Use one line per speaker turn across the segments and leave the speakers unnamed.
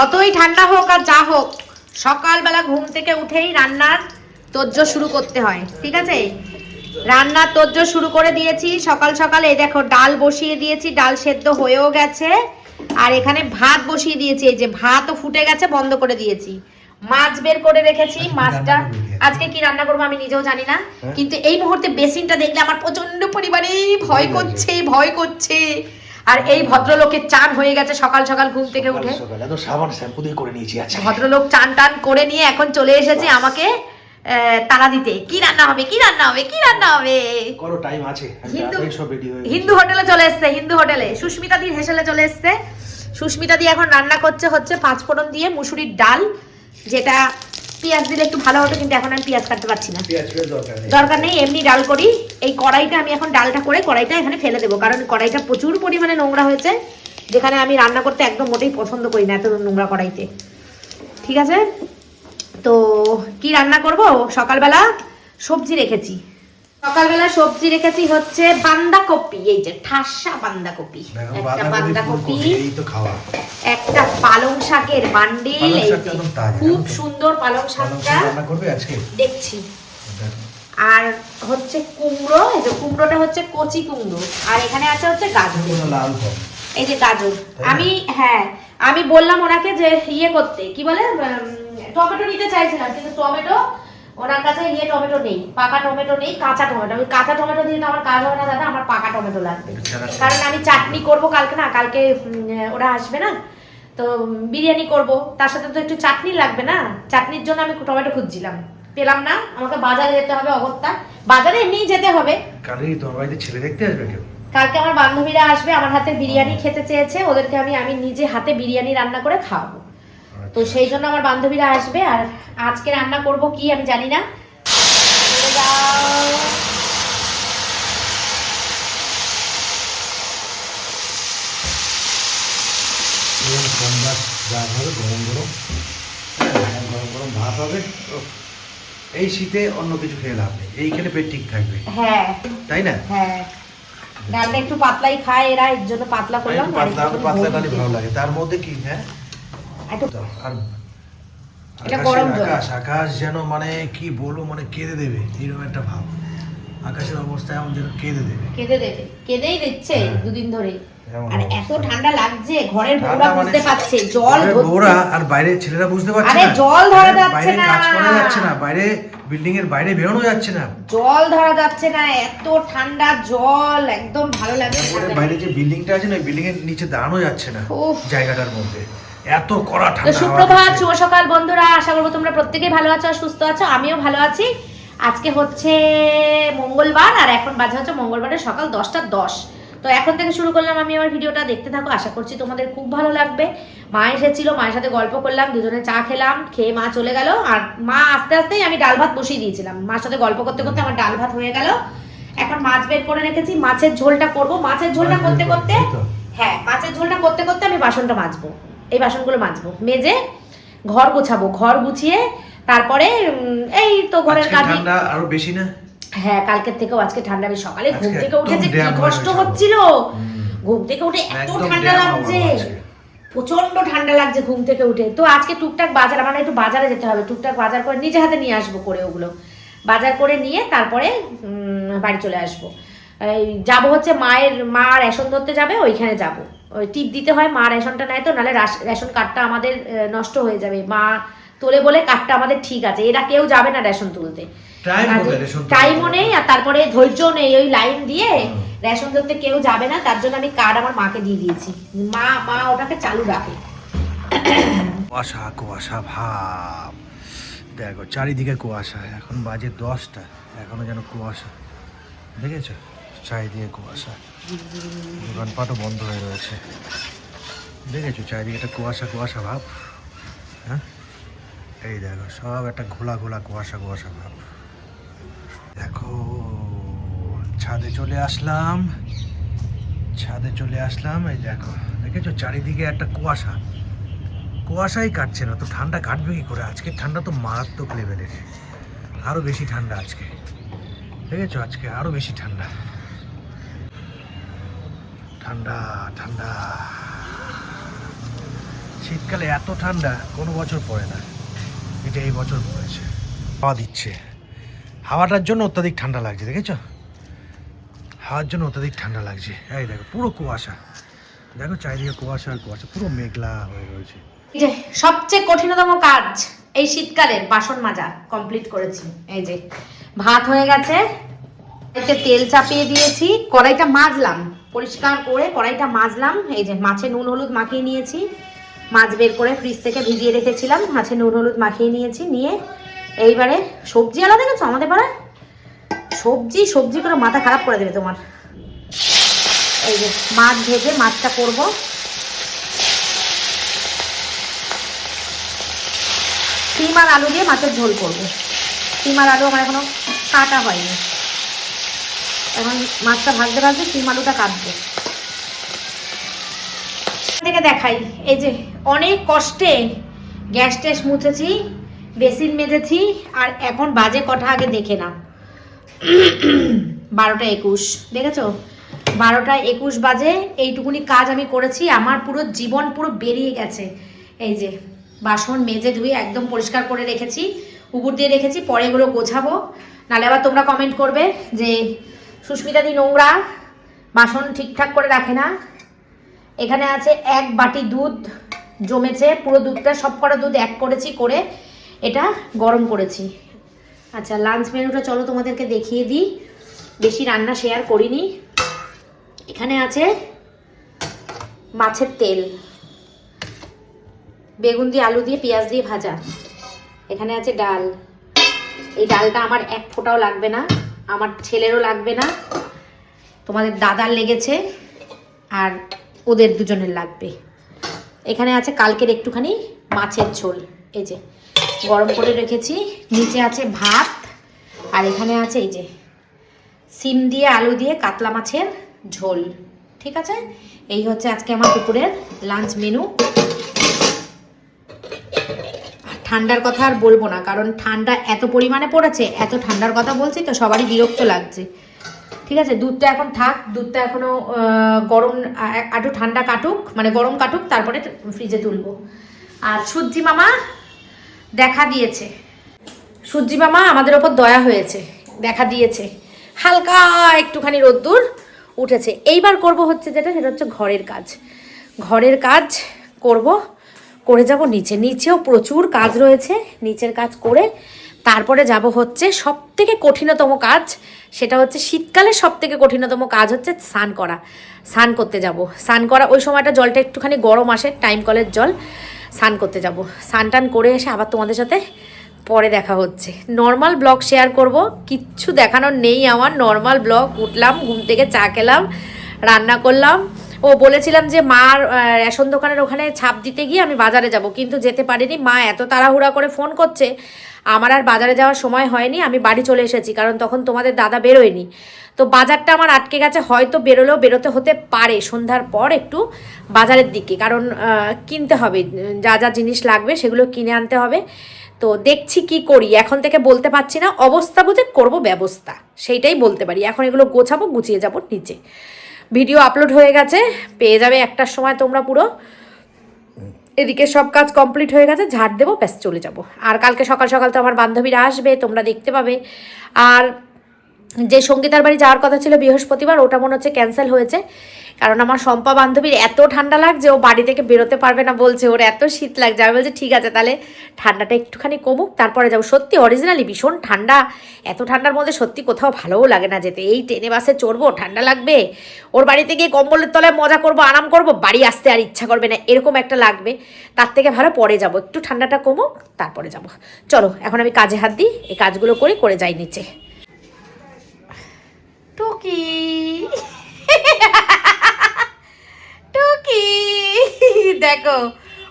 যতই ঠান্ডা হোক আর যা হোক, সকালবেলা ঘুম থেকে উঠেই রান্নার তোড়জোড় শুরু করতে হয়, ঠিক আছে? রান্নার তোড়জোড় শুরু করে দিয়েছি সকাল সকাল। এই দেখো ডাল বসিয়ে দিয়েছি, ডাল সেদ্ধ হয়েও গেছে। আর এখানে ভাত বসিয়ে দিয়েছি, এই যে ভাতও ফুটে গেছে, বন্ধ করে দিয়েছি। মাছ বের করে রেখেছি, মাছটা আজকে কি রান্না করবো আমি নিজেও জানি না। কিন্তু এই মুহূর্তে বেসিনটা দেখলে আমার প্রচন্ড পরিমাণে ভয় করছে। আর এই ভদ্রলোকের চান হয়ে গেছে সকাল সকাল ঘুম থেকে উঠে। ভদ্রলোক চান টান করে নিয়ে এখন চলে এসেছে আমাকে তালা দিতে। কি রান্না হবে, কি রান্না হবে, কি রান্না হবে?
করো, টাইম আছে।
হিন্দু হোটেলে চলে এসছে, হিন্দু হোটেলে সুস্মিতা দি হেসেলে চলে এসছে। সুস্মিতা দি এখন রান্না হচ্ছে পাঁচফোড়ন দিয়ে মুসুরির ডাল, যেটা পেঁয়াজ দিলে একটু ভালো হতো, কিন্তু এখন আমি পেঁয়াজ কাটতে পারছি না, দরকার নেই, এমনি ডাল করি। এই কড়াইটা আমি এখন ডালটা করে কড়াইটা এখানে ফেলে দেবো, কারণ কড়াইটা প্রচুর পরিমাণে নোংরা হয়েছে, যেখানে আমি রান্না করতে একদম মোটেই পছন্দ করি না এত নোংরা কড়াইতে। ঠিক আছে, তো কি রান্না করব? সকালবেলা সবজি রেখেছি, হচ্ছে বাঁধাকপি, এই যে ঠাসা বাঁধাকপি, একটা বাঁধাকপি, একটা পালং শাকের বান্ডিল, খুব সুন্দর পালং শাকটা দেখছি। আর হচ্ছে কুমড়ো, এই যে কুমড়োটা হচ্ছে কচি কুমড়ো, আর এখানে আছে হচ্ছে গাজর, এই যে গাজর। আমি বললাম ওনাকে যে ইয়ে করতে, কি বলে, টমেটো নিতে চাইছিলাম, কিন্তু টমেটো ওনার কাছে টমেটো নেই, পাকা টমেটো নেই, কাঁচা টমেটো। আমি কাঁচা টমেটো দিয়ে তো আমার কাজ হবে না দাদা, আমার পাকা টমেটো লাগবে, কারণ আমি চাটনি করব কালকে, না কালকে ওরা আসবে না, তো বিরিয়ানি করব, তার সাথে তো একটু চাটনি লাগবে না। চাটনির জন্য আমি টমেটো খুঁজছিলাম, পেলাম না, আমাকে বাজারে যেতে হবে, অগত্যা বাজারে এমনিই যেতে হবে। কালকে আমার বান্ধবীরা আসবে, আমার হাতে বিরিয়ানি খেতে চেয়েছে, ওদেরকে আমি নিজে হাতে বিরিয়ানি রান্না করে খাওয়াবো। তো সেই জন্য আমার বান্ধবীরা আসবে। আর আজকে রান্না করব কি আমি জানি না।
ভাত হবে, এই শীতে অন্য কিছু খেয়ে লাভ নেই, এই খেলে পেট ঠিক থাকবে।
হ্যাঁ,
তাই না?
হ্যাঁ, ডালটা একটু পাতলাই খায় এরা, এর জন্য পাতলা করলাম।
পাতলা ডালই ভালো লাগে, তার মধ্যে কি আকাশ যেন মানে কি বলবো, মানে কেঁদে দেবে এরকম একটা ভাব। আকাশের অবস্থা এমন যেন
কেঁদেই দিচ্ছে দুদিন ধরে। আর এত ঠান্ডা লাগছে, ঘরের বউরা বুঝতে পারছে, জল
বউরা আর বাইরে ছেলেরা বুঝতে পারছে
না, জল ধরা যাচ্ছে না,
কাজ করা যাচ্ছে না, বাইরে বিল্ডিং এর বাইরে বেরোনো যাচ্ছে না,
জল ধরা যাচ্ছে না, এত ঠান্ডা জল, একদম ভালো লাগছে না।
বাইরে যে বিল্ডিংটা আছে না, বিল্ডিং এর নিচে দাঁড়ানো যাচ্ছে না জায়গাটার মধ্যে, এত কড়া ঠান্ডা।
সুপ্রভাত, শুভ সকাল বন্ধুরা, আশা করবো তোমরা প্রত্যেকেই ভালো আছো আর সুস্থ আছো, আমিও ভালো আছি। আজকে হচ্ছে মঙ্গলবার, আর এখন বাজে হচ্ছে মঙ্গলবারের সকাল 10:10। তো এখন থেকে শুরু করলাম আমি আমার ভিডিওটা, দেখতে থাকো, আশা করছি তোমাদের খুব ভালো লাগবে। মা এসেছিল, মায়ের সাথে গল্প করলাম, দুজনে চা খেলাম, খেয়ে মা চলে গেল। আর মা আস্তে আস্তেই আমি ডাল ভাত বসিয়ে দিয়েছিলাম, মার সাথে গল্প করতে করতে আমার ডাল ভাত হয়ে গেল। এখন মাছ বের করে রেখেছি, মাছের ঝোলটা করব। মাছের ঝোলটা করতে করতে আমি বাসনটা মাজবো, এই বাসনগুলো মাজবো, মেজে ঘর গোছাবো, ঘর গুছিয়ে তারপরে এই তো ঘরের কাজ।
ঠান্ডা আরো বেশি না?
হ্যাঁ, কালকের থেকেও আজকে ঠান্ডা বেশি। সকালে ঘুম থেকে উঠে যে কি কষ্ট হচ্ছিল, ঘুম থেকে উঠে এত ঠান্ডা লাগছে, প্রচন্ড ঠান্ডা লাগছে ঘুম থেকে উঠে। তো আজকে টুকটাক বাজার, আমার একটু বাজারে যেতে হবে, টুকটাক বাজার করে নিজে হাতে নিয়ে আসবো, করে ওগুলো বাজার করে নিয়ে তারপরে বাড়ি চলে আসবো। যাবো হচ্ছে মা রেশন ধরতে যাবে, ওইখানে যাবো, ওই টিপ দিতে হয়, মা রেশনটা নেয় তো, নাহলে রেশন কার্ডটা আমাদের নষ্ট হয়ে যাবে। মা তোলে বলে কার্ডটা আমাদের ঠিক আছে, এরা কেউ যাবে না রেশন তুলতে, টাইমও নেই, আর তারপরে ধৈর্য নেই, ওই লাইন দিয়ে রেশন ধরতে কেউ যাবে না, তার জন্য আমি কার্ড আমার মাকে দিয়ে দিয়েছি, মা ওটাকে চালু রাখে।
কুয়াশা কুয়াশা ভাব, দেখো চারিদিকে কুয়াশা, এখন বাজে 10টা, এখনো যেন কুয়াশা, দেখেছো চারিদিকে কুয়াশা, দোকানপাটও বন্ধ হয়ে রয়েছে, দেখেছো চারিদিকে একটা কুয়াশা কুয়াশা ভাব। হ্যাঁ, এই দেখো সব একটা ঘোলা ঘোলা কুয়াশা কুয়াশা ভাব। দেখো ছাদে চলে আসলাম, এই দেখো দেখেছো চারিদিকে একটা কুয়াশাই কাটছে না, তো ঠান্ডা কাটবে কি করে? আজকে ঠান্ডা তো মারাত্মক লেভেলের, আরো বেশি ঠান্ডা আজকে, দেখেছো আজকে আরো বেশি ঠান্ডা ঠান্ডা ঠান্ডা। শীতকালে এত ঠান্ডা কোনো বছর পড়ে না, এটা এই বছর পড়েছে। হাওয়া দিচ্ছে, হাওয়াটার জন্য অত্যাধিক ঠান্ডা লাগছে, দেখেছো? হাওয়ার জন্য অত্যাধিক ঠান্ডা লাগছে। এই দেখো পুরো কুয়াশা, দেখো চারিদিকে কুয়াশা আর কুয়াশা, পুরো মেঘলা হয়ে রয়েছে।
এই যে সবচেয়ে কঠিনতম কাজ এই শীতকালে বাসন মাজা কমপ্লিট করেছি। এই যে ভাত হয়ে গেছে, এতে তেল চাপিয়ে দিয়েছি, কড়াইটা মাজলাম, পরিষ্কার করে কড়াইটা মাজলাম। এই যে মাছে নুন হলুদ মাখিয়ে নিয়েছি, মাছ বের করে ফ্রিজ থেকে ভিজিয়ে রেখেছিলাম, মাছে নুন হলুদ মাখিয়ে নিয়েছি। নিয়ে এইবারে সবজি আলাদা দেখেছো আমাদের পাড়ায় সবজি সবজি করে মাথা খারাপ করে দেবে তোমার। এই যে মাছ ভেজে মাছটা করবো। সিম আর আলু দিয়ে মাছের ঝোল করবো। সিম আর আলু আমার এখনো কাটা হয়নি, এখন মাছটা ভাজতে ভাজতে সিম আলুটা কাটবো। থেকে দেখাই, এই যে অনেক কষ্টে গ্যাস ট্যাস মুছেছি, বেসিন মেজেছি, আর এখন বাজে কটা আগে দেখে নাও, 12টা 21, দেখেছো? 12টা 21 বাজে। এইটুকুনি কাজ আমি করেছি, আমার পুরো জীবন পুরো বেরিয়ে গেছে। এই যে বাসন মেজে ধুয়ে একদম পরিষ্কার করে রেখেছি, উপর দিয়ে রেখেছি, পরে এগুলো গোছাবো। নাহলে আবার তোমরা কমেন্ট করবে যে সুস্মিতা দি নোংরা, বাসন ঠিকঠাক করে রাখে না। এখানে আছে 1 বাটি দুধ জমেছে, পুরো দুধটা সব কটা দুধ এক করেছি, করে এটা গরম করেছি। আচ্ছা লাঞ্চ মেনুটা চলো তোমাদেরকে দেখিয়ে দিই, বেশি রান্না শেয়ার করিনি। এখানে আছে মাছের তেল, বেগুন দিয়ে আলু দিয়ে পেঁয়াজ দিয়ে ভাজা। এখানে আছে ডাল, এই ডালটা আমার এক ফোঁটাও লাগবে না, আমার ছেলেরও লাগবে না, তোমাদের দাদার লেগেছে আর ওদের দুজনের লাগবে। এখানে আছে কালকের একটুখানি মাছের ঝোল, এই যে গরম করে রেখেছি। নিচে আছে ভাত, আর এখানে আছে এই যে সিম দিয়ে আলু দিয়ে কাতলা মাছের ঝোল। ঠিক আছে, এই হচ্ছে আজকে আমার দুপুরের লাঞ্চ মেনু। ঠান্ডার কথা আর বলবো না, কারণ ঠান্ডা এত পরিমাণে পড়েছে, এত ঠান্ডার কথা বলছি তো সবারই বিরক্ত লাগছে। ঠিক আছে, দুধটা এখন থাক, দুধটা এখনো গরম, একটু ঠান্ডা কাটুক, মানে গরম কাটুক, তারপরে ফ্রিজে তুলবো। আর সূর্যি মামা দেখা দিয়েছে, সূর্যি মামা আমাদের ওপর দয়া হয়েছে, দেখা দিয়েছে, হালকা একটুখানি রোদ্দুর উঠেছে। এইবার করব হচ্ছে যেটা, সেটা হচ্ছে ঘরের কাজ। ঘরের কাজ করব, করে যাব নিচে, নিচেও প্রচুর কাজ রয়েছে, নিচের কাজ করে তারপরে যাব হচ্ছে সব থেকে কঠিনতম কাজ, সেটা হচ্ছে শীতকালে সব থেকে কঠিনতম কাজ হচ্ছে স্নান করা। স্নান করতে যাব, স্নান করা ওই সময়টা জলটা একটুখানি গরম আসে, টাইম কলের জল, স্নান করতে যাব। স্নান টান করে এসে আবার তোমাদের সাথে পরে দেখা হচ্ছে। নর্মাল ব্লগ শেয়ার করব, কিচ্ছু দেখানোর নেই আমার, নর্মাল ব্লগ। উঠলাম ঘুম থেকে, চা খেলাম, রান্না করলাম। ও বলেছিলাম যে মার রেশন দোকানের ওখানে ছাপ দিতে গিয়ে আমি বাজারে যাব, কিন্তু যেতে পারিনি। মা এত তাড়াহুড়া করে ফোন করছে, আমার আর বাজারে যাওয়ার সময় হয়নি। আমি বাড়ি চলে এসেছি, কারণ তখন তোমাদের দাদা বেরোয়নি। তো বাজারটা আমার আটকে গেছে, হয়তো বেরোতে হতে পারে সন্ধ্যার পর একটু বাজারের দিকে, কারণ কিনতে হবে, যা যা জিনিস লাগবে সেগুলো কিনে আনতে হবে। তো দেখছি কি করি, এখন থেকে বলতে পারছি না, অবস্থা বুঝে করব ব্যবস্থা, সেইটাই বলতে পারি। এখন এগুলো গোছাবো, গুছিয়ে যাব নিচে। ভিডিও আপলোড হয়ে গেছে, পেয়ে যাবে 1টার সময় তোমরা পুরো। এদিকে সব কাজ কমপ্লিট হয়ে গেছে, ঝাড় দেবো, ব্যাস চলে যাব। আর কালকে সকাল সকাল তো আমার বান্ধবীরা আসবে, তোমরা দেখতে পাবে। আর যে সঙ্গীতার বাড়ি যাওয়ার কথা ছিল বৃহস্পতিবার, ওটা মনে হচ্ছে ক্যান্সেল হয়েছে, কারণ আমার শম্পা বান্ধবীর এত ঠান্ডা লাগছে, ও বাড়ি থেকে বেরোতে পারবে না বলছে, ওর এত শীত লাগছে। আমি বলছি ঠিক আছে, তাহলে ঠান্ডাটা একটুখানি কমুক তারপরে যাবো। সত্যি অরিজিনালি ভীষণ ঠান্ডা, এত ঠান্ডার মধ্যে সত্যি কোথাও ভালোও লাগে না যেতে। এই ট্রেনে বাসে চড়বো, ঠান্ডা লাগবে, ওর বাড়িতে গিয়ে কম্বলের তলায় মজা করবো, আরাম করবো, বাড়ি আসতে আর ইচ্ছা করবে না, এরকম একটা লাগবে। তার থেকে ভালো পরে যাব, একটু ঠান্ডাটা কমুক তারপরে যাব। চলো এখন আমি কাজে হাত দিই, এই কাজগুলো করে যাই নিচে। টুকি টুকি দেখো,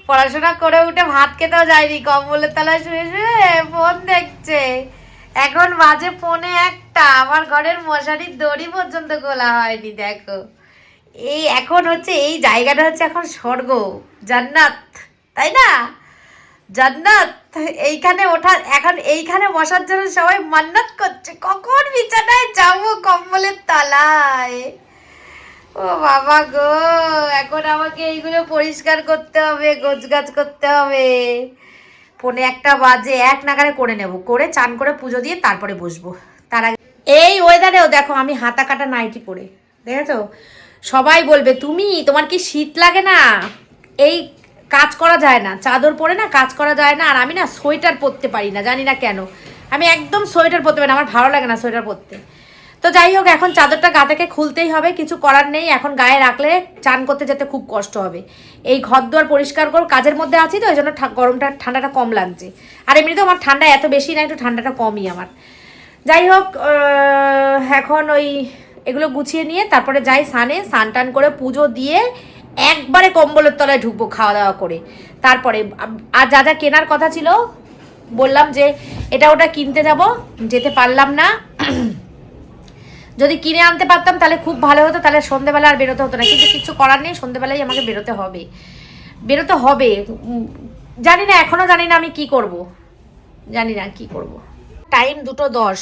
পড়াশোনা করে উঠে ভাত খেতেও যায়নি, কম্বলের তলায় শুয়ে শুয়ে ফোন দেখছে। এখন বাজে 1:45, আমার ঘরের মশারির দড়ি পর্যন্ত খোলা হয়নি। দেখো, এই এখন হচ্ছে, এই জায়গাটা হচ্ছে এখন স্বর্গ, জান্নাত, তাই না? জান্নাত। এইখানে ওঠা, এখন এইখানে বসার জন্য সবাই মান্নাত করছে, কখন বিছানায় যাবো কম্বলের তলায়। ও বাবা গো, এখন আমাকে এইগুলো পরিষ্কার করতে হবে, গোছগাছ করতে হবে। 1:45 বাজে, 1 নাগারে করে নেব, করে চান করে পুজো দিয়ে তারপরে বসবো। তার আগে এই ওয়েদারেও দেখো আমি হাতা কাটা নাইটি পরে, দেখেছো? সবাই বলবে তোমার কি শীত লাগে না? এই কাজ করা যায় না, চাদর পরে না কাজ করা যায় না। আর আমি না সোয়েটার পরতে পারি না, জানি না কেন। আমি একদম সোয়েটার পরতে পারি না, আমার ভালো লাগে না সোয়েটার পরতে। তো যাই হোক, এখন চাদরটা গা থেকে খুলতেই হবে, কিছু করার নেই। এখন গায়ে রাখলে চান করতে যেতে খুব কষ্ট হবে। এই ঘর দুয়ার পরিষ্কার করো, কাজের মধ্যে আছি তো, ওই জন্য ঠান্ডাটা কম লাগছে। আর এমনিতেও আমার ঠান্ডা এত বেশি না, একটু ঠান্ডাটা কমই আমার। যাই হোক, এখন ওই এগুলো গুছিয়ে নিয়ে তারপরে যাই স্নান টান করে পুজো দিয়ে একবারে কম্বলের তলায় ঢুকবো খাওয়া দাওয়া করে। তারপরে আর যা যা কেনার কথা ছিল বললাম যে এটা ওটা কিনতে যাব, যেতে পারলাম না। যদি কিনে আনতে পারতাম তাহলে খুব ভালো হতো, তাহলে সন্ধেবেলা আর বেরোতে হতো না। কিন্তু কিছু করার নেই, সন্ধেবেলায় আমাকে বেরোতে হবে। জানি না, এখনও জানি না আমি কি করব, জানি না কি করব। টাইম 2:10,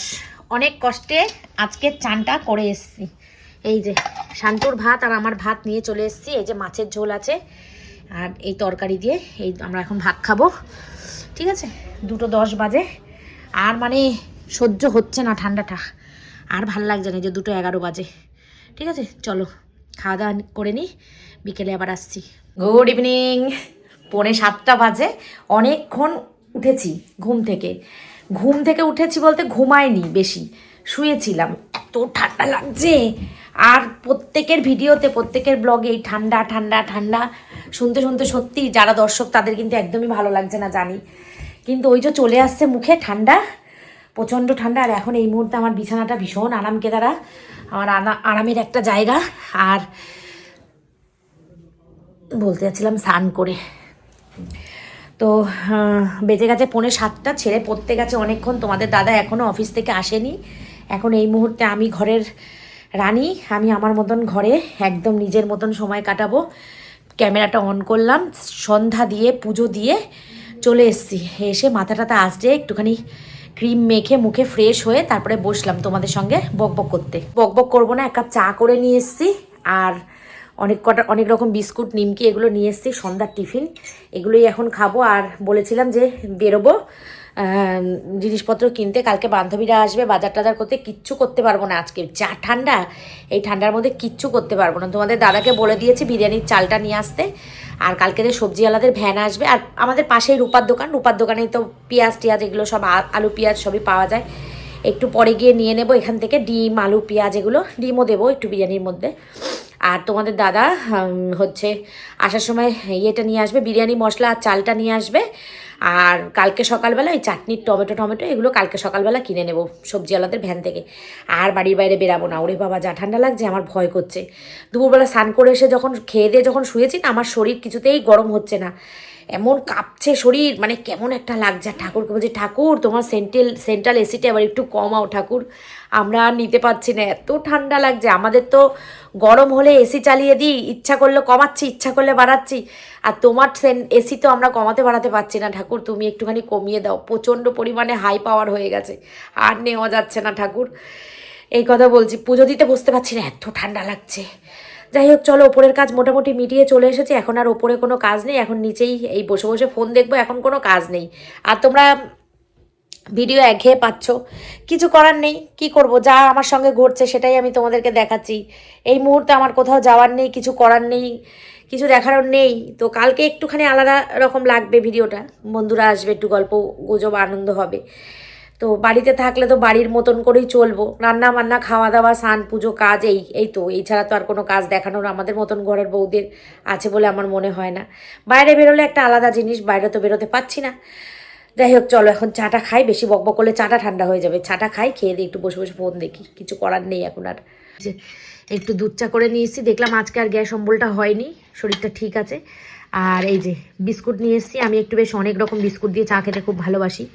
অনেক কষ্টে আজকে চানটা করে এসছি। এই যে শান্তুর ভাত আর আমার ভাত নিয়ে চলে এসছি। এই যে মাছের ঝোল আছে আর এই তরকারি দিয়ে এই আমরা এখন ভাত খাবো, ঠিক আছে? 2:10 বাজে, আর মানে সহ্য হচ্ছে না ঠান্ডাটা, আর ভাল লাগছে না যে 2:11 বাজে। ঠিক আছে, চলো খাওয়া দাওয়া করে নিই, বিকেলে আবার আসছি। Good evening. 6:45 বাজে, অনেকক্ষণ উঠেছি ঘুম থেকে উঠেছি বলতে ঘুমাইনি বেশি, শুয়েছিলাম। এত ঠান্ডা লাগছে, আর প্রত্যেকের ভিডিওতে প্রত্যেকের ব্লগে এই ঠান্ডা ঠান্ডা ঠান্ডা শুনতে শুনতে সত্যি যারা দর্শক তাদের কিন্তু একদমই ভালো লাগছে না জানি, কিন্তু ওই যে চলে আসছে মুখে ঠান্ডা, প্রচণ্ড ঠান্ডা। আর এখন এই মুহূর্তে আমার বিছানাটা ভীষণ আরামকেদারা, আমার আরামের একটা জায়গা। আর বলতে যাচ্ছিলাম স্নান করে, তো বেজে গেছে 6:45, ছেড়ে পড়তে গেছে অনেকক্ষণ। তোমাদের দাদা এখনও অফিস থেকে আসেনি। এখন এই মুহূর্তে আমি ঘরের রানী, আমি আমার মতন ঘরে একদম নিজের মতন সময় কাটাবো। ক্যামেরাটা অন করলাম, সন্ধ্যা দিয়ে পুজো দিয়ে চলে এসেছি। এসে মাথা টাথা আসছে, একটুখানি ক্রিম মেখে মুখে ফ্রেশ হয়ে তারপরে বসলাম তোমাদের সঙ্গে বকবক করতে। বকবক করবো না, 1 কাপ চা করে নিয়ে এসেছি, আর অনেক রকম বিস্কুট নিমকি এগুলো নিয়ে এসেছি, সন্ধ্যার টিফিন এগুলোই এখন খাবো। আর বলেছিলাম যে বেরোবো জিনিসপত্র কিনতে, কালকে বান্ধবীরা আসবে বাজার টাজার করতে। কিচ্ছু করতে পারবো না আজকে, যা ঠান্ডা, এই ঠান্ডার মধ্যে কিচ্ছু করতে পারবো না। তোমাদের দাদাকে বলে দিয়েছি বিরিয়ানির চালটা নিয়ে আসতে, আর কালকে যে সবজিওয়ালাদের ভ্যান আসবে। আর আমাদের পাশেই রূপার দোকানেই তো পেঁয়াজ টিয়াজ এগুলো সব, আলু পেঁয়াজ সবই পাওয়া যায়। একটু পরে গিয়ে নিয়ে নেবো এখান থেকে ডিম, আলু, পেঁয়াজ এগুলো, ডিমও দেবো একটু বিরিয়ানির মধ্যে। আর তোমাদের দাদা হচ্ছে আসার সময় ইয়েটা নিয়ে আসবে, বিরিয়ানি মশলা আর চালটা নিয়ে আসবে। আর কালকে সকালবেলা ওই চাটনির টমেটো এগুলো কালকে সকালবেলা কিনে নেব সবজিওয়ালাদের ভ্যান থেকে। আর বাড়ির বাইরে বেরাবো না, ওরে বাবা যা ঠান্ডা লাগছে, আমার ভয় করছে। দুপুরবেলা স্নান করে এসে যখন খেয়ে দিয়ে যখন শুয়েছি না, আমার শরীর কিছুতেই গরম হচ্ছে না, এমন কাঁপছে শরীর, মানে কেমন একটা লাগছে। ঠাকুরকে বলছি, ঠাকুর তোমার সেন্ট্রাল এসিটা এবার একটু কমাও ঠাকুর, আমরা আর নিতে পারছি না, এত ঠান্ডা লাগছে। আমাদের তো গরম হলে এসি চালিয়ে দিই, ইচ্ছা করলে কমাচ্ছি, ইচ্ছা করলে বাড়াচ্ছি, আর তোমার এসি তো আমরা কমাতে বাড়াতে পারছি না ঠাকুর, তুমি একটুখানি কমিয়ে দাও, প্রচণ্ড পরিমাণে হাই পাওয়ার হয়ে গেছে, আর নেওয়া যাচ্ছে না ঠাকুর। এই কথা বলছি, পুজো দিতে বসতে পারছি না, এত ঠান্ডা লাগছে। যাই হোক চলো, ওপরের কাজ মোটামুটি মিটিয়ে চলে এসেছি, এখন আর ওপরে কোনো কাজ নেই, এখন নিচেই এই বসে বসে ফোন দেখবো, এখন কোনো কাজ নেই। আর তোমরা ভিডিও একঘেয়ে পাচ্ছ, কিছু করার নেই, কি করব, যা আমার সঙ্গে ঘটছে সেটাই আমি তোমাদেরকে দেখাচ্ছি। এই মুহূর্তে আমার কোথাও যাওয়ার নেই, কিছু করার নেই, কিছু দেখারও নেই। তো কালকে একটুখানি আলাদা রকম লাগবে ভিডিওটা, বন্ধুরা আসবে, একটু গল্প গুজব আনন্দ হবে। তো বাড়িতে থাকলে তো বাড়ির মতন করেই চলবো, রান্না বান্না, খাওয়া দাওয়া, স্নান, পুজো, কাজ, এই তো, এই ছাড়া তো আর কোনো কাজ দেখানোর আমাদের মতন ঘরের বউদের আছে বলে আমার মনে হয় না। বাইরে বেরোলে একটা আলাদা জিনিস, বাইরে তো বেরোতে পারছি না। যাই হোক চলো এখন চাটা খাই, বেশি বকবক করলে চাটা ঠান্ডা হয়ে যাবে। চাটা খাই, খেয়ে দিয়ে একটু বসে বসে ফোন দেখি, কিছু করার নেই এখন আর। একটু দুধ চা করে নিয়ে এসেছি, দেখলাম আজকে আর গ্যাস অম্বলটা হয়নি, শরীরটা ঠিক আছে। আর এই যে বিস্কুট নিয়ে এসেছি, আমি একটু বেশ অনেক রকম বিস্কুট দিয়ে চা খেতে খুব ভালোবাসি।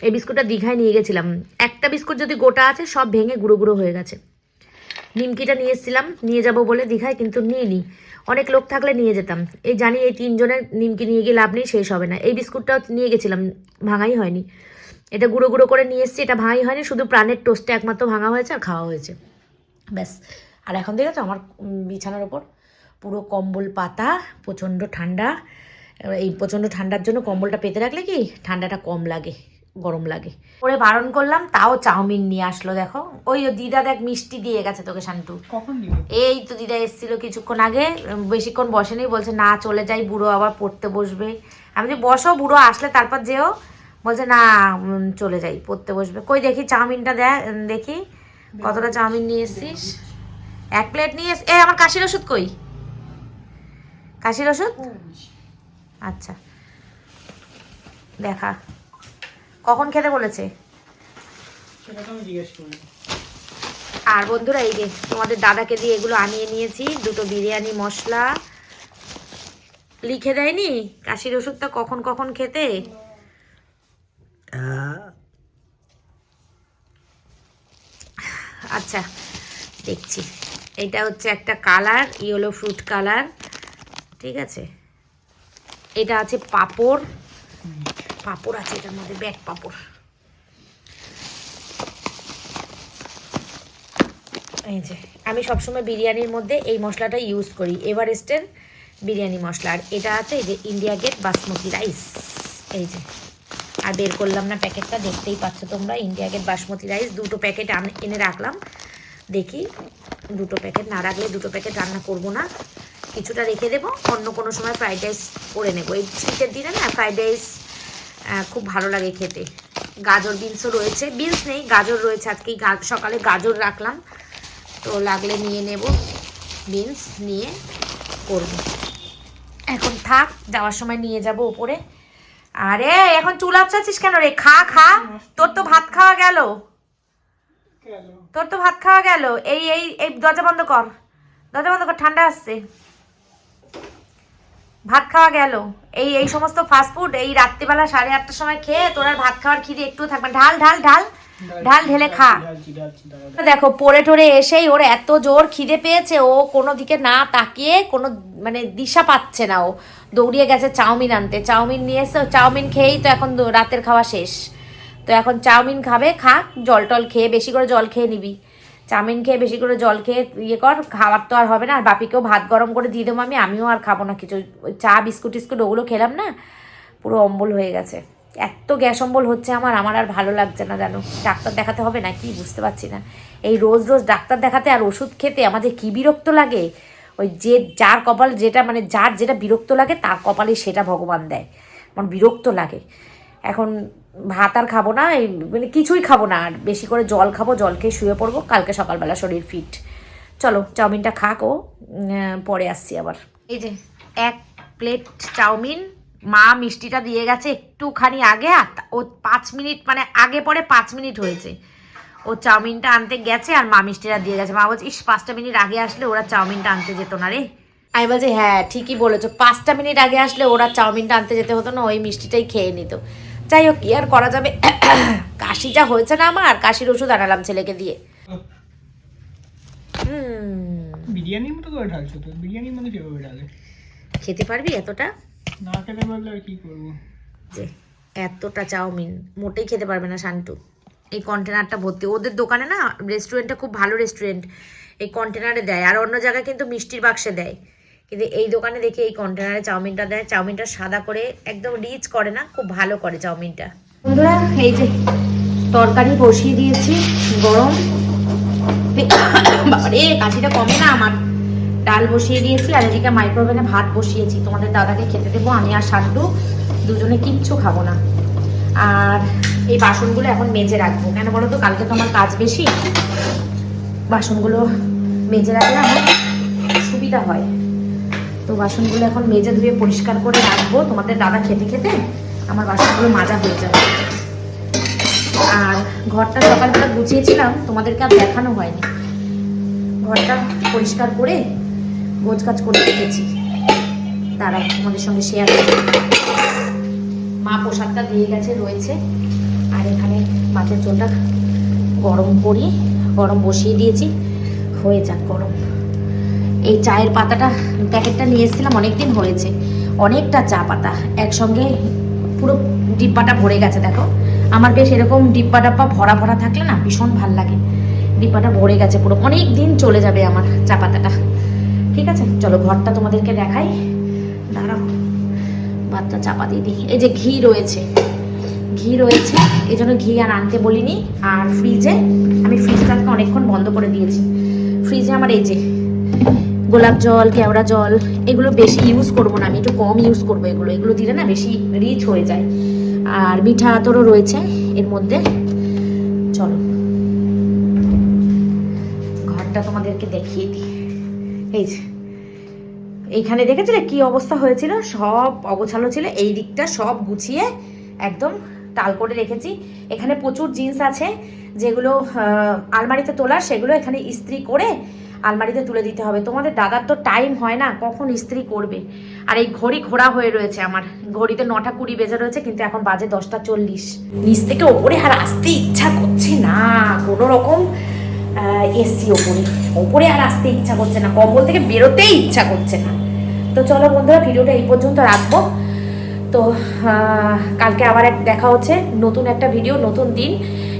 এই বিস্কুটটা দীঘায় নিয়ে গেছিলাম, একটা বিস্কুট যদি গোটা আছে সব ভেঙে গুঁড়ো গুঁড়ো হয়ে গেছে। নিমকিটা নিয়ে এসেছিলাম নিয়ে যাব বলে দীঘায়, কিন্তু নিইনি, অনেক লোক থাকলে নিয়ে যেতাম। এই জানি এই 3 জনের নিমকি নিয়ে গিয়ে লাভ নেই, শেষ হবে না। এই বিস্কুটটাও নিয়ে গেছিলাম, ভাঙাই হয়নি। এটা গুঁড়ো গুঁড়ো করে নিয়ে এসেছি, এটা ভাঙাই হয়নি, শুধু প্রাণের টোস্টে একমাত্র ভাঙা হয়েছে আর খাওয়া হয়েছে, ব্যাস। আর এখন দেখেছো আমার বিছানার ওপর পুরো কম্বল পাতা, প্রচণ্ড ঠান্ডা। এই প্রচণ্ড ঠান্ডার জন্য কম্বলটা পেতে রাখলে কি ঠান্ডাটা কম লাগে, গরম লাগে। পরে বারণ করলাম তাও চাউমিন নিয়ে আসলো। দেখো ওই দিদা দেখ মিষ্টি দিয়ে গেছে তোকে শান্টু।
কখন দিবে?
এই তো দিদা এসেছিল কিছুক্ষণ আগে, বেশিক্ষণ বসেনি, বলছে না চলে যাই, বুড়ো আবার পড়তে বসবে। আমি যে বসো, বুড়ো আসলে তারপর যেও, বলছে না চলে যাই পড়তে বসবে। কই দেখি চাউমিনটা দেখি কতটা চাউমিন নিয়ে এসছিস। 1 প্লেট নিয়ে এস। আমার কাশির ওষুধ কই? কাশির ওষুধ আচ্ছা দেখা, কখন খেতে বলেছে? আর বন্ধুরা এই যে তোমাদের দাদাকে দিয়ে এগুলো আনিয়ে নিয়েছি, 2টো বিরিয়ানি মশলা। লিখে দেয়নি কাশির ওষুধটা কখন কখন খেতে? আচ্ছা দেখছি। এটা হচ্ছে একটা কালার, ইয়েলো ফ্রুট কালার, ঠিক আছে। এটা আছে পাঁপড়, পাঁপড় আছে এটার মধ্যে, ব্যাট পাঁপড়। এই যে আমি সবসময় বিরিয়ানির মধ্যে এই মশলাটা ইউজ করি, এভারেস্টের বিরিয়ানি মশলা। আর এটা আছে এই যে ইন্ডিয়া গেট বাসমতি রাইস, এই যে। আর বের করলাম না প্যাকেটটা, দেখতেই পাচ্ছ তোমরা, ইন্ডিয়া গেট বাসমতি রাইস। 2টো প্যাকেট এনে রাখলাম, দেখি 2টো প্যাকেট না রাখলে 2টো প্যাকেট রান্না করব না, কিছুটা রেখে দেবো, অন্য কোনো সময় ফ্রাইড রাইস করে নেবো। এই শীতের দিনে না ফ্রাইড রাইস খুব ভালো লাগে খেতে। গাজর বিনসও রয়েছে, বিনস নেই গাজর রয়েছে, আজকে সকালে গাজর রাখলাম, তো লাগলে নিয়ে নেব, বিনস নিয়ে করব। এখন থাক, যাওয়ার সময় নিয়ে যাব উপরে। আরে এখন চুল আপসাচ্ছিস কেন রে? খা খা, তোর তো ভাত খাওয়া গেল, তোর তো ভাত খাওয়া গেল। এই এই এই দরজা বন্ধ কর, দরজা বন্ধ কর, ঠান্ডা আসছে। ভাত খাওয়া গেল। এই এই সমস্ত ফাস্টফুড এই রাত্রিবেলা 8:30টার সময় খেয়ে তোর আর ভাত খাওয়ার খিদে একটুও থাকবে। ঢাল ঢাল ঢাল ঢাল ঢেলে খা। দেখো পড়ে টরে এসেই ওর এত জোর খিদে পেয়েছে, ও কোনো দিকে না তাকিয়ে কোনো মানে দিশা পাচ্ছে না, ও দৌড়িয়ে গেছে চাউমিন আনতে। চাউমিন নিয়ে এসে চাউমিন খেয়েই তো এখন রাতের খাওয়া শেষ, তো এখন চাউমিন খাবে। খাক, জল টল খেয়ে, বেশি করে জল খেয়ে নিবি, চাউমিন খেয়ে বেশি করে জল খেয়ে ইয়ে কর, খাবার তো আর হবে না। আর বাপিকেও ভাত গরম করে দিয়ে দেবো আমিও আর খাবো না কিছু। ওই চা বিস্কুট টিস্কুট ওগুলো খেলাম না, পুরো অম্বল হয়ে গেছে। এত গ্যাস অম্বল হচ্ছে আমার আর ভালো লাগছে না জানো। ডাক্তার দেখাতে হবে না কি বুঝতে পারছি না। এই রোজ রোজ ডাক্তার দেখাতে আর ওষুধ খেতে আমার যে কী বিরক্ত লাগে। ওই যে যার কপাল যেটা, মানে যার যেটা বিরক্ত লাগে তার কপালে সেটা ভগবান দেয়। আমার বিরক্ত লাগে। এখন ভাত আর খাবো না, এই মানে কিছুই খাবো না, আর বেশি করে জল খাবো, জল খেয়ে শুয়ে পড়বো, কালকে সকালবেলা শরীর ফিট। চলো চাউমিনটা খাক ও, পরে আসছি আবার। এই যে 1 প্লেট চাউমিন, মা মিষ্টিটা দিয়ে গেছে একটুখানি আগে, আর ও 5 মিনিট মানে আগে পরে 5 মিনিট হয়েছে ও চাউমিনটা আনতে গেছে, আর মা মিষ্টিটা দিয়ে গেছে। মা বলছে ইস 5টা মিনিট আগে আসলে ওরা চাউমিনটা আনতে যেত না রে। আমি বলছি হ্যাঁ ঠিকই বলেছো, 5টা মিনিট আগে আসলে ওরা চাউমিনটা আনতে যেতে হতো না, ওই মিষ্টিটাই খেয়ে নিত। যাই হোক কি আর করা যাবে, কাশি যা হয়েছে না আমার, কাশির ওষুধ আনালাম ছেলেকে দিয়ে।
বিরিয়ানির মতো করে ঢালছো তো, বিরিয়ানির মধ্যে কিভাবে ঢালে?
খেতে পারবি এতটা?
না খেতে পারলে আর কি করবো?
যে এতটা চাউমিন মোটেই খেতে পারবে না শান্টু। এই কন্টেনারটা ভর্তি, ওদের দোকানে না, রেস্টুরেন্টটা খুব ভালো রেস্টুরেন্ট, এই কন্টেনারে দেয়। আর অন্য জায়গায় কিন্তু মিষ্টির বাক্সে দেয়, কিন্তু এই দোকানে দেখি এই কন্টেনারে চাউমিনটা দেয়। চাউমিনটা সাদা করে, একদম রিচ করে না, খুব ভালো করে চাউমিনটা। বন্ধুরা এই যে তরকারি বসিয়ে দিয়েছি গরম, বাবারে কাশিটা কমে না আমার। ডাল বসিয়ে দিয়েছি, আর এদিকে মাইক্রোওভেনে ভাত বসিয়েছি, তোমাদের দাদাকে খেতে দেবো। আমি আর শান্টু দুজনে কিচ্ছু খাবো না। আর এই বাসনগুলো এখন মেজে রাখবো, কেন বলো তো, কালকে তো আমার কাজ বেশি, বাসনগুলো মেজে রাখলে আমার সুবিধা হয়। তো বাসনগুলো এখন মেজে ধুয়ে পরিষ্কার করে রাখবো, তোমাদের দাদা খেতে খেতে আমার বাসনগুলো মাজা হয়ে যাবে। আর ঘরটা সকালবেলা গুছিয়েছিলাম, তোমাদেরকে আর দেখানো হয়নি। ঘরটা পরিষ্কার করে গোছগাছ করে রেখেছি, তারা তোমাদের সঙ্গে শেয়ার করব। মা প্রসাদটা দিয়ে গেছে, রয়েছে। আর এখানে মাছের ঝোলটা গরম বসিয়ে দিয়েছি, হয়ে যাক গরম। এই চায়ের পাতাটা প্যাকেটটা নিয়ে এসেছিলাম, অনেকদিন হয়েছে, অনেকটা চা পাতা একসঙ্গে পুরো ডিব্বাটা ভরে গেছে দেখো। আমার বেশ এরকম ডিব্বা ডাব্বা ভরা ভরা থাকলে না ভীষণ ভাল লাগে। ডিব্বাটা ভরে গেছে পুরো, অনেক দিন চলে যাবে আমার চা পাতাটা। ঠিক আছে, চলো ঘরটা তোমাদেরকে দেখাই। দাঁড়াও, ভাতটা চাপা দিয়ে দিই। এই যে ঘি রয়েছে, এই জন্য ঘি আর আনতে বলিনি। আর ফ্রিজে, আমি ফ্রিজটাকে অনেকক্ষণ বন্ধ করে দিয়েছি। ফ্রিজে আমার এই যে গোলাপ জল, কেওড়া জল, এগুলো বেশি ইউজ করবো না, আমি একটু কম ইউজ করবো। এগুলো দিলে না বেশি রিচ হয়ে যায়। আর মিঠা আতরও রয়েছে এর মধ্যে। চলো ঘরটা তোমাদেরকে দেখিয়ে দিই। এই যে এইখানে দেখেছিলে কি অবস্থা হয়েছিল, সব অগোছালো ছিল। এই দিকটা সব গুছিয়ে একদম তাল করে রেখেছি। এখানে প্রচুর জিন্স আছে যেগুলো আলমারিতে তোলার, সেগুলো এখানে ইস্ত্রি করে আলমারিতে তুলে দিতে হবে। তোমাদের দাদার তো টাইম হয় না, কখন ইস্ত্রি করবে। আর এই ঘড়ি ঘোরা হয়ে রয়েছে আমার, ঘড়িতে 9:20 বেজে রয়েছে, কিন্তু এখন বাজে 10:40। নিচ থেকে ওপরে আর আসতে ইচ্ছা করছে না, কোনো রকম এসছি ওপরে আর আসতে ইচ্ছা করছে না, কম্বল থেকে বেরোতেই ইচ্ছা করছে না। তো চলো বন্ধুরা, ভিডিওটা এই পর্যন্ত রাখবো। তো কালকে আবার দেখা হচ্ছে, নতুন একটা ভিডিও, নতুন দিন।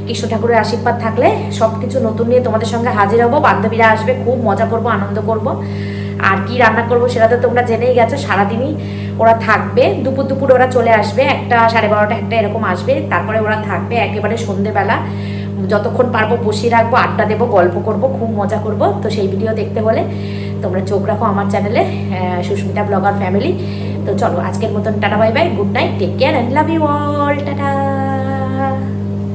কৃষ্ণ ঠাকুরের আশীর্বাদ থাকলে সব কিছু নতুন নিয়ে তোমাদের সঙ্গে হাজির হবো। বান্ধবীরা আসবে, খুব মজা করব, আনন্দ করব। আর কি রান্না করব সেটা তো তোমরা জেনেই গেছো। সারাদিনই ওরা থাকবে, দুপুর ওরা চলে আসবে, 1টা, 12:30, 1টা এরকম আসবে। তারপরে ওরা থাকবে একেবারে সন্ধেবেলা, যতক্ষণ পারবো বসিয়ে রাখবো, আড্ডা দেবো, গল্প করব, খুব মজা করব। তো সেই ভিডিও দেখতে হলে তোমরা চোখ রাখো আমার চ্যানেলে, সুস্মিতা ব্লগার ফ্যামিলি। তো চলো আজকের মতন tata, bye bye, good night, take care and love you all, tata.